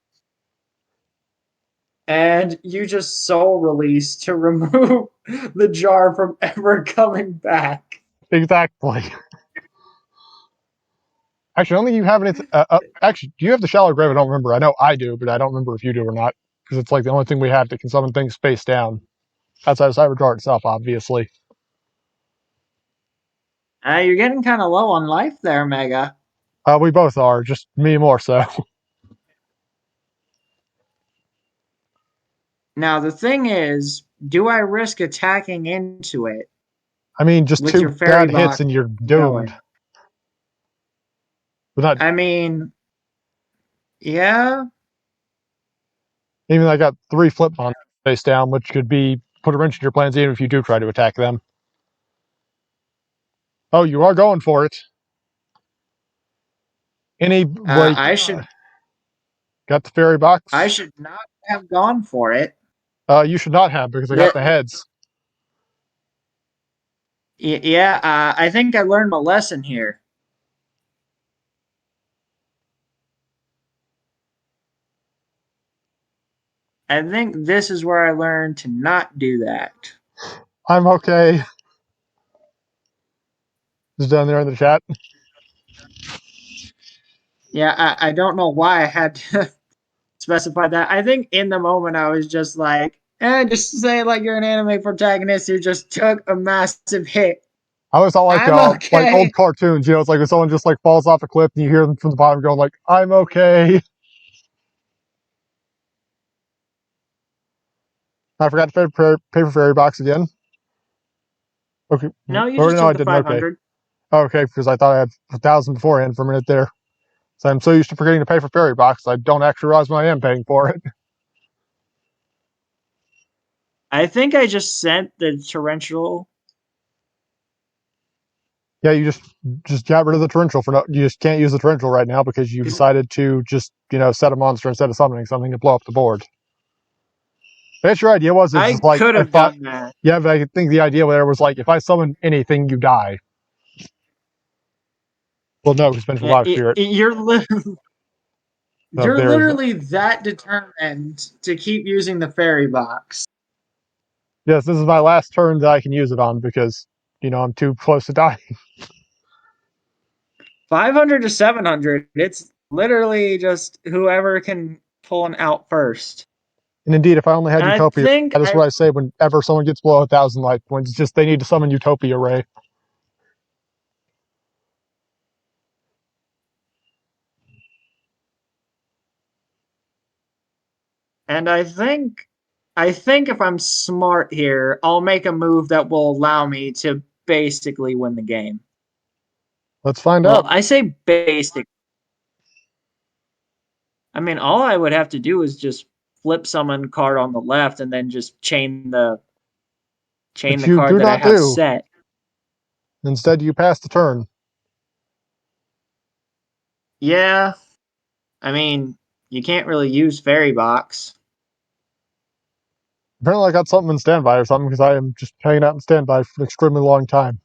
And you just soul release to remove the jar from ever coming back. Exactly. Actually, I don't think you have anything. Actually, do you have the Shallow Grave? I don't remember. I know I do, but I don't remember if you do or not. Because it's like the only thing we have that can summon things face down. Outside of Cyberjar itself, obviously. You're getting kind of low on life there, Mega. We both are, just me more so. Now, the thing is, do I risk attacking into it I mean, just with your two fairy bad hits box and you're doomed. going? But not I mean, yeah, even I got 3 flip monsters face down, which could be put a wrench in your plans even if you do try to attack them. Oh, you are going for it. Any like I should got the fairy I box? should not have gone for it. You should not have because I got That the heads. yeah, I think I learned my lesson here. I think this is where I learned to not do that. I'm okay. Just down there in the chat. Yeah, I don't know why I had to specify that. I think in the moment I was just like, just say like you're an anime protagonist who just took a massive hit. I always thought I'm like old okay. cartoons, it's like when someone just like falls off a cliff and you hear them from the bottom going like, "I'm okay." I forgot to paper fairy box again. Okay, No, you or just no, I took the didn't. Okay, 500. okay, because I thought I had 1,000 beforehand for a minute there. So I'm so used to forgetting to pay for fairy box, I don't actually realize when I am paying for it. I think I just sent the torrential. Yeah, you just got rid of the torrential for no. You just can't use the torrential right now because you decided to just set a monster instead of summoning something to blow up the board. I guess your idea was it's I just like could have if I done that. yeah, but I think the idea there was like if I summon anything, you die. Well, no, because Vengeful Live Spirit. You're There's literally that determined to keep using the fairy box. yes, this is my last turn that I can use it on because I'm too close to dying. 500 to 700. It's literally just whoever can pull an out first. And indeed, if I only had And I Utopia, think that is what I say whenever someone gets below 1,000 life points. It's just they need to summon Utopia Ray. and I think if I'm smart here, I'll make a move that will allow me to basically win the game. Let's find Well, out. I say basic. I mean, all I would have to do is just flip summon card on the left and then just chain Which the you card do that I not have do. set. Instead, you pass the turn. Yeah, I mean, you can't really use fairy box. Apparently, I got something in standby or something because I am just hanging out in standby for an extremely long time.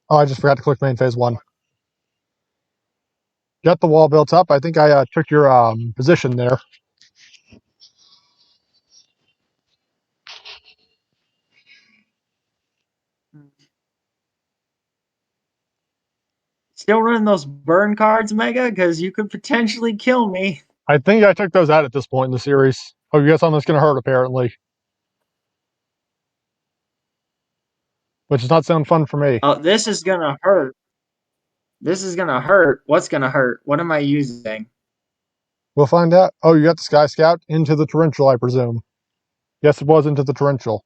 Oh, I just forgot to click main phase 1. Got the wall built up. I think I took your position there. Still running those burn cards, Mega, because you could potentially kill me. I think I took those out at this point in the series. Oh, you got something that's going to hurt, apparently. Which does not sound fun for me. Oh, this is gonna hurt. This is gonna hurt. What's gonna hurt? What am I using? We'll find out. Oh, you got the Sky Scout into the Torrential, I presume. Yes, it was into the Torrential.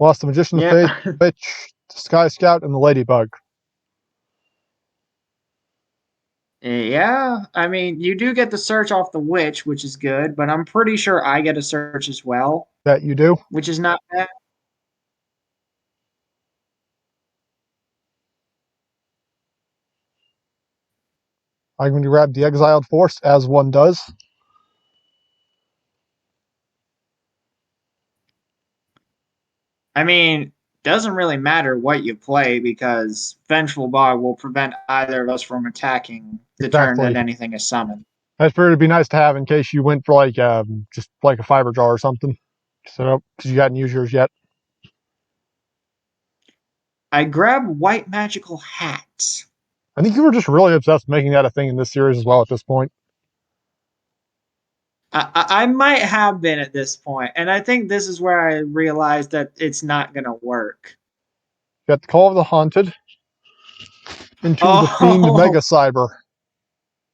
Lost the Magician of Yeah. Faith, the Witch, the Sky Scout, and the Ladybug. Yeah, I mean, you do get the search off the witch, which is good, but I'm pretty sure I get a search as well, That you do. which is not bad. I'm going to grab the Exiled Force, as one does. I mean, doesn't really matter what you play because Vengeful Bog will prevent either of us from attacking the turn that Exactly. anything is summoned. That's figured it'd be nice to have in case you went for like just like a fiber jar or something. So because you hadn't used yours yet. I grab White Magical Hat. I think you were just really obsessed with making that a thing in this series as well at this point. I might have been at this point, and I think this is where I realized that it's not going to work. You got the Call of the Haunted into the Fiend Oh, Mega Cyber,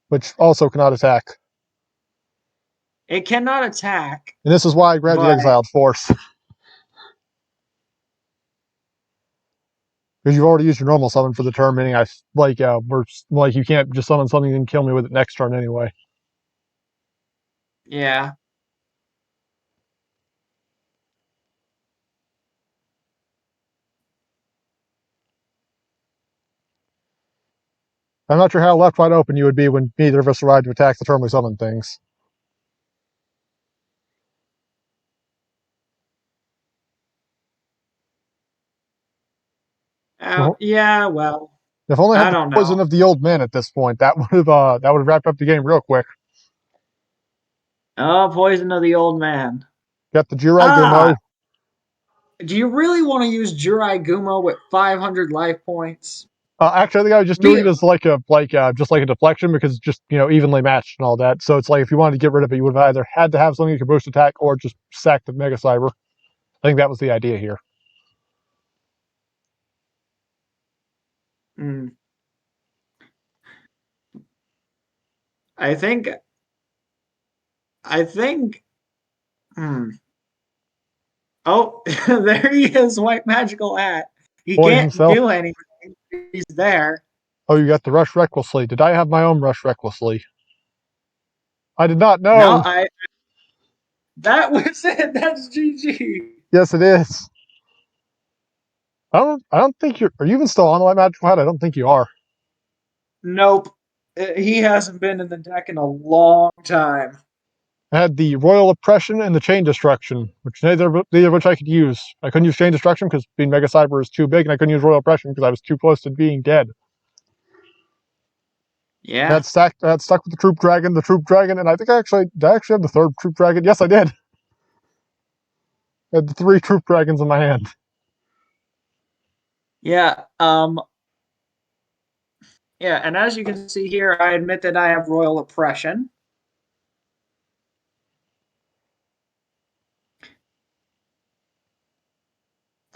which also cannot attack. it cannot attack, And this is why I grabbed the but Exiled Force. Because you've already used your normal summon for the turn, meaning we're like you can't just summon something and kill me with it next turn anyway. yeah. I'm not sure how left wide open you would be when neither of us arrived to attack the turn we summon things. Yeah, well, If only I had I the don't poison know. of the old man at this point, that would have wrapped up the game real quick. Oh, Poison of the Old Man. Got the Jirai Ah, Gumo. do you really want to use Jurai Gumo with 500 life points? Actually, I think I was just Me, doing it as just like a deflection because it's just evenly matched and all that. So it's like if you wanted to get rid of it, you would have either had to have something you could boost attack or just sack the Mega Cyber. I think that was the idea here. mm, I think, I think, hmm. Oh, there he is, White Magical Hat. He Boy can't himself. do anything. He's there. Oh, you got the Rush Recklessly. Did I have my own Rush Recklessly? I did not No, know. that was it. That's GG. Yes, it is. I don't think you're. Are you even still on the White Magical Hat? I don't think you are. Nope. He hasn't been in the deck in a long time. I had the Royal Oppression and the Chain Destruction, which neither of which I could use. I couldn't use Chain Destruction because being Mega Cyber is too big, and I couldn't use Royal Oppression because I was too close to being dead. Yeah. I had stuck with the Troop Dragon, and I think did I actually have the third Troop Dragon? Yes, I did. I had the three Troop Dragons in my hand. Yeah. Yeah, and as you can see here, I admit that I have royal oppression.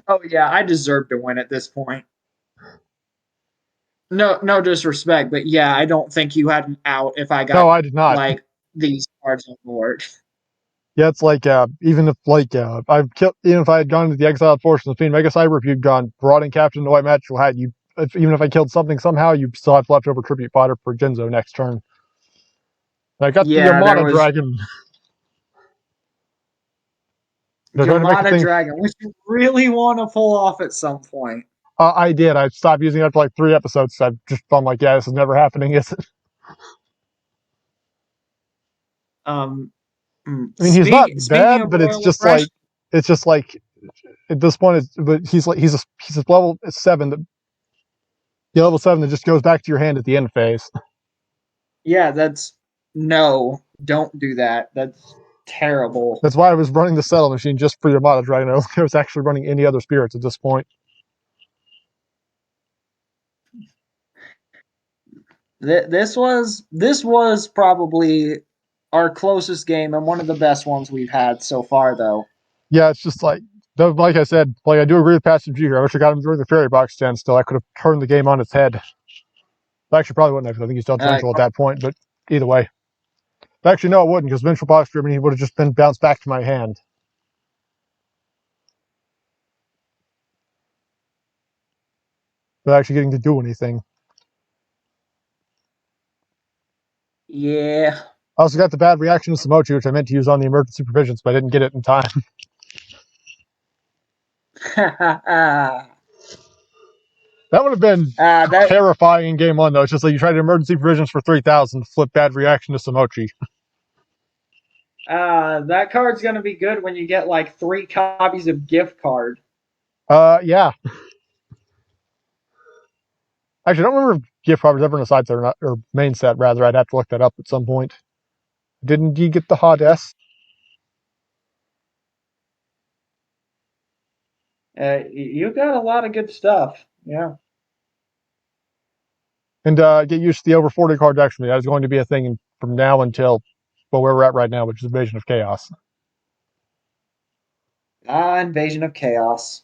Oh yeah, I deserve to win at this point. No, no disrespect, but yeah, I don't think you had an out if I No, got I did not. like these cards on board. Yeah, it's like even if I had gone to the Exiled Force and the Fiend Mega Cyber, if you'd gone Broad and Captain the White Magical Hat, even if I killed something somehow, you still have leftover Tribute Fodder for Genzo next turn. And I got the Yeah, there Yamata was Dragon. They're trying to make a Yamada thing. Dragon, which you really want to pull off at some point. I did. I stopped using it after like 3 episodes. So I'm like, yeah, this is never happening, is it? Um, I mean, he's not speaking bad, of but royal oppression, it's just like at this point, but he's a level 7 that level 7 that just goes back to your hand at the end phase. yeah, that's no, don't do that. That's terrible. That's why I was running the Settle Machine just for Yamata Dragon. I don't think I was actually running any other spirits at this point. This was probably our closest game and one of the best ones we've had so far, though. Yeah, it's just like I said, like I do agree with Pastor G here. I wish I got him during the Fairy Box stand still. I could have turned the game on its head. Actually, probably wouldn't have, 'cause I think he's still had Uh, Vengeful at that point, but either way. Actually, no, it wouldn't, because Vengeful Posture, I mean, he would have just been bounced back to my hand. Without actually getting to do anything. yeah. I also got the bad reaction to Samochi, which I meant to use on the emergency provisions, but I didn't get it in time. That would have been that terrifying in game one, though. It's just like you tried emergency provisions for 3,000, flip bad reaction to Samochi. that card's gonna be good when you get like 3 copies of gift card. Yeah. Actually, I don't remember if gift card was ever in a side set or not, or main set, rather. I'd have to look that up at some point. Didn't you get the Hot S? You got a lot of good stuff. Yeah. And get used to the over 40 cards, actually. That is going to be a thing from now until, well, where we're at right now, which is Invasion of Chaos. Invasion of Chaos.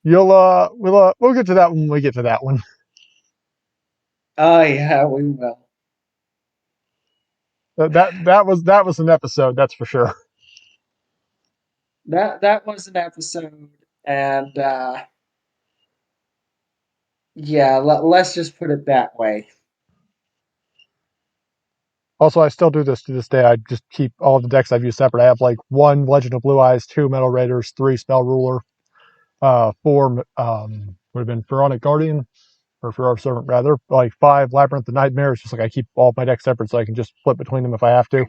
We'll get to that when we get to that one. Oh yeah, we will. That was an episode, that's for sure. That was an episode, and yeah, let's just put it that way. Also, I still do this to this day. I just keep all of the decks I've used separate. I have like 1 Legend of Blue Eyes, 2 Metal Raiders, 3 Spell Ruler, 4 would have been Pharaonic Guardian, or Pharaoh Servant rather, like 5 Labyrinth of Nightmares. Just like I keep all of my decks separate so I can just flip between them if I have to.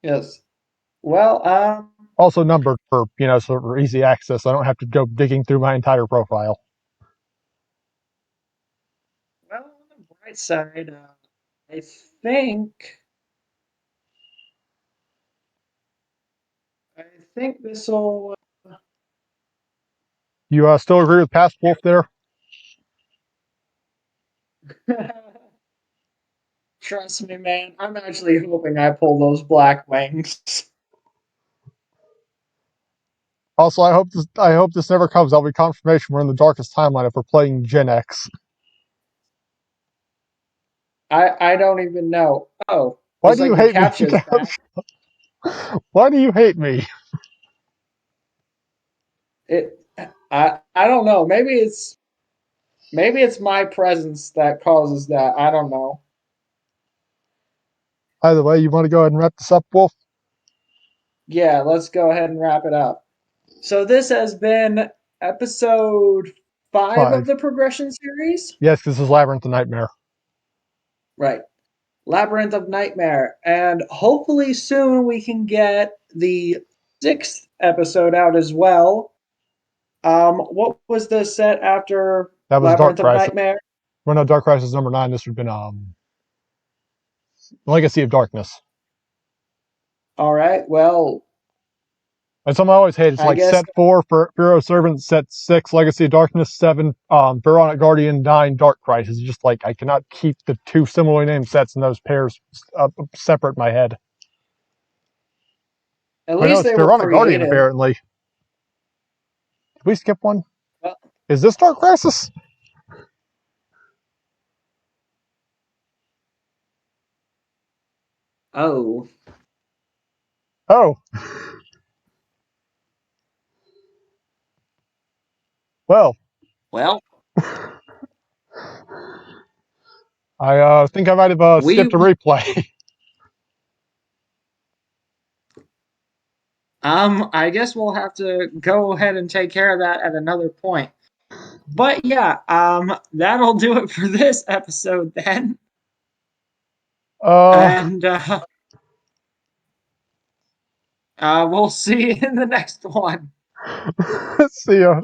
Yes. Well, Also numbered for, so for easy access. I don't have to go digging through my entire profile. well, on the bright side, I think I think this will. You still agree with Past Wolf there? Trust me, man. I'm actually hoping I pull those black wings. Also, I hope this never comes. That'll be confirmation we're in the darkest timeline if we're playing Gen X. I don't even know. Oh, Why looks do you like the hate me? captcha is back. Why do you hate me? It. I don't know. Maybe it's my presence that causes that. I don't know. Either way, you want to go ahead and wrap this up, Wolf? Yeah, let's go ahead and wrap it up. So this has been episode 5 of 5. the progression series. Yes, this is Labyrinth of Nightmare. Right. Labyrinth of Nightmare. And hopefully soon we can get the 6th episode out as well. What was the set after That was Dark Labyrinth of Crisis. Nightmare? Well, no, Dark Crisis number 9. This would have been Legacy of Darkness. All right. Well, And something I always hate. It's I like guess set 4 for Pharaoh Servant, set 6 Legacy of Darkness, 7 Pharaonic Guardian, 9 Dark Crisis. It's just like I cannot keep the 2 similarly named sets in those pairs separate in my head. at I know least it's they were Pharaonic Guardian creative. apparently. Did we skip one? Well, Is this Dark Crisis? oh, Oh, well, well, I think I might have we skipped a replay. I guess we'll have to go ahead and take care of that at another point. But yeah, that'll do it for this episode then. uh, And we'll see you in the next one. see ya.